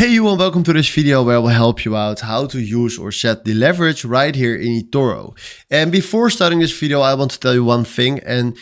Hey you and welcome to this video where I will help you out how to use or set the leverage right here in eToro. And before starting this video, I want to tell you one thing, and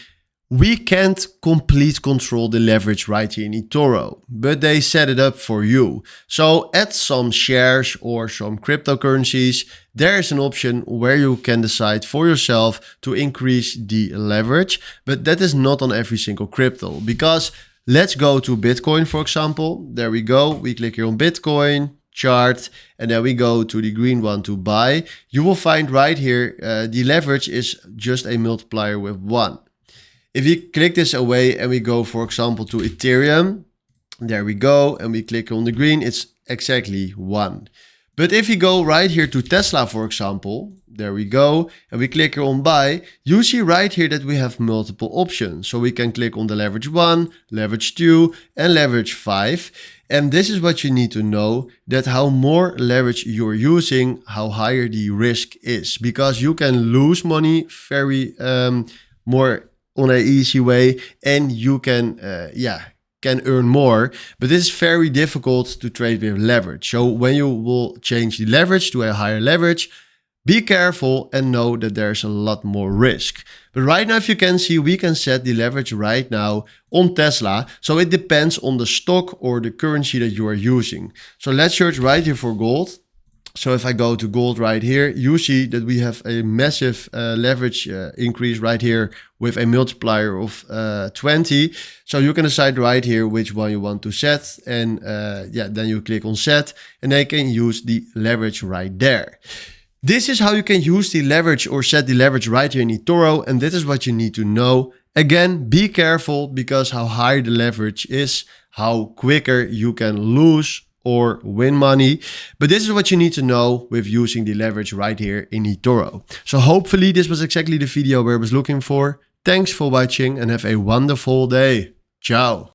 we can't complete control the leverage right here in eToro, but they set it up for you. So at some shares or some cryptocurrencies, there is an option where you can decide for yourself to increase the leverage, but that is not on every single crypto, because let's go to Bitcoin, for example. There we go. We click here on Bitcoin chart, and then we go to the green one to buy. You will find right here, the leverage is just a multiplier with 1. If you click this away and we go, for example, to Ethereum, there we go, and we click on the green, it's exactly 1. But if you go right here to Tesla, for example, there we go, and we click here on buy, you see right here that we have multiple options. So we can click on the leverage 1, leverage 2, and leverage 5. And this is what you need to know, that how more leverage you're using, how higher the risk is. Because you can lose money very more on an easy way, and you can earn more, but this is very difficult to trade with leverage. So when you will change the leverage to a higher leverage, be careful and know that there's a lot more risk. But right now, if you can see, we can set the leverage right now on Tesla. So it depends on the stock or the currency that you are using. So let's search right here for gold. So if I go to gold right here, you see that we have a massive leverage increase right here with a multiplier of 20. So you can decide right here which one you want to set, and then you click on set, and they can use the leverage right there. This is how you can use the leverage or set the leverage right here in eToro, and this is what you need to know. Again, be careful, because how higher the leverage is, how quicker you can lose or win money. But this is what you need to know with using the leverage right here in eToro. So hopefully this was exactly the video where I was looking for. Thanks for watching and have a wonderful day. Ciao.